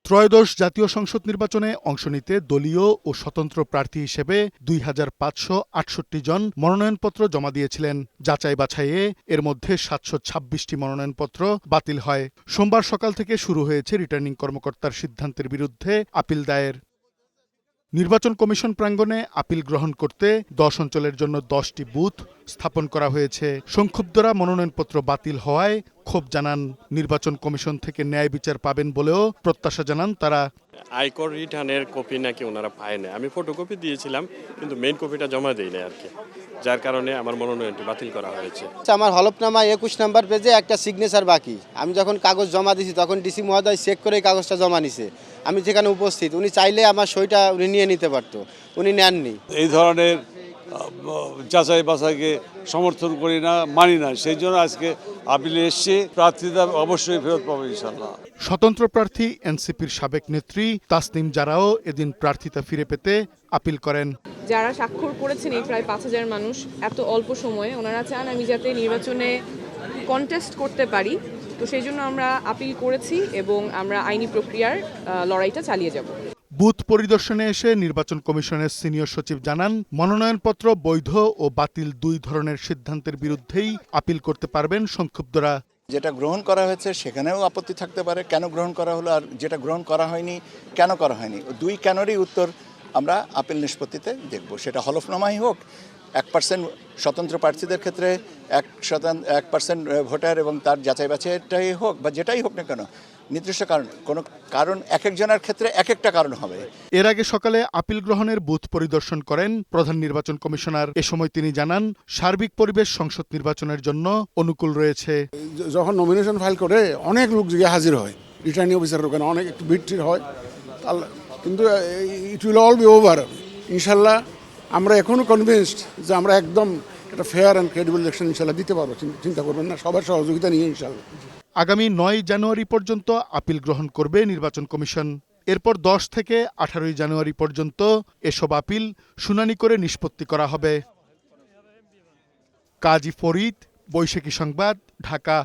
ত্রয়োদশ জাতীয় সংসদ নির্বাচনে অংশ নিতে দলীয় ও স্বতন্ত্র প্রার্থী হিসেবে ২,৫৬৮ জন মনোনয়নপত্র জমা দিয়েছিলেন। যাচাই বাছাইয়ে এর মধ্যে ৭২৬টি মনোনয়নপত্র বাতিল হয়। সোমবার সকাল থেকে শুরু হয়েছে রিটার্নিং কর্মকর্তার সিদ্ধান্তের বিরুদ্ধে আপিল দায়ের। নির্বাচন কমিশন প্রাঙ্গণে আপিল গ্রহণ করতে ১০ অঞ্চলের জন্য ১০টি বুথ স্থাপন করা হয়েছে। সংক্ষুব্ধরা মনোনয়নপত্র বাতিল হওয়ায় ক্ষোভ জানান। নির্বাচন কমিশন থেকে ন্যায় বিচার পাবেন বলেও প্রত্যাশা জানান তারা। আয়কর রিটার্নের কপি নাকি ওনারা পায় না। আমি ফটোকপি দিয়েছিলাম, কিন্তু মেইন কপিটা জমা দেই না আর কি, যার কারণে আমার মনোনয়নটি বাতিল করা হয়েছে। আমার হলফনামা ২১ নম্বর পেজে একটা সিগনেচার বাকি। আমি যখন কাগজ জমা দিছি তখন ডিসি মহোদয় চেক করে কাগজটা জমা নিছে। আমি যেখানে উপস্থিত, উনি চাইলে আমার সইটা উনি নিয়ে নিতে পারতো, উনি নেননি। এই ধরনের যাচাই বাছাইকে সমর্থন করি না, মানি না। সেই জন্য আজকে আপিলে এসছে। প্রার্থীতা অবশ্যই ফেরত পাবে ইনশাল্লাহ। স্বতন্ত্র প্রার্থী এনসিপির সাবেক নেত্রী তাসনিম জারাও এদিন প্রার্থিতা ফিরে পেতে আপিল করেন। যারা স্বাক্ষর করেছেন এই প্রায় ৫,০০০ মানুষ এত অল্প সময়ে, ওনারা চান আমি যাতে নির্বাচনে কন্টেস্ট করতে পারি। তো সেই জন্য আমরা আপিল করেছি এবং আমরা আইনি প্রক্রিয়ার লড়াইটা চালিয়ে যাব। বুথ পরিদর্শনে এসে নির্বাচন কমিশনের সিনিয়র সচিব জানান, মনোনয়নপত্র বৈধ ও বাতিল দুই ধরনের সিদ্ধান্তের বিরুদ্ধেই আপিল করতে পারবেন সংক্ষুব্ধরা। যেটা গ্রহণ করা হয়েছে সেখানেও আপত্তি থাকতে পারে, কেন গ্রহণ করা হলো, আর যেটা গ্রহণ করা হয়নি কেন করা হয়নি। দুই কেনরই উত্তর আমরা আপিল নিষ্পত্তিতে দেখব। সেটা হলফনামাই হোক, 1% স্বতন্ত্র প্রার্থীদের ক্ষেত্রে 1% ভোটার এবং তার যাচাই বাছাইটাই হোক, বা যেটাই হোক না কেন, নির্দিষ্ট কোনো কারণ এক একজনের ক্ষেত্রে এক একটা কারণ হবে। এর আগে সকালে আপিল গ্রহণের বুথ পরিদর্শন করেন প্রধান নির্বাচন কমিশনার। এ সময় তিনি জানান, সার্বিক পরিবেশ সংসদ নির্বাচনের জন্য অনুকূল রয়েছে। যখন নমিনেশন ফাইল করে অনেক লোক গিয়ে হাজির হয়, রিটার্নিং অফিসারের ওখানে অনেক একটু ভিড় হয়, কিন্তু it will all be over ইনশাল্লাহ। আমরা এখনও কনভিন্সড যে আমরা একদম একটা ফেয়ার অ্যান্ড ক্রেডিবল ইলেকশন ইনশাল্লাহ দিতে পারবো। চিন্তা করবেন না, সবার সহযোগিতা নিয়ে ইনশাল্লাহ। আগামী ৯ জানুয়ারি পর্যন্ত আপিল গ্রহণ করবে নির্বাচন কমিশন। এরপর ১০ থেকে ১৮ জানুয়ারি পর্যন্ত এসব আপিল শুনানি করে নিষ্পত্তি করা হবে। কাজী ফরিদ, বৈশাখী সংবাদ, ঢাকা।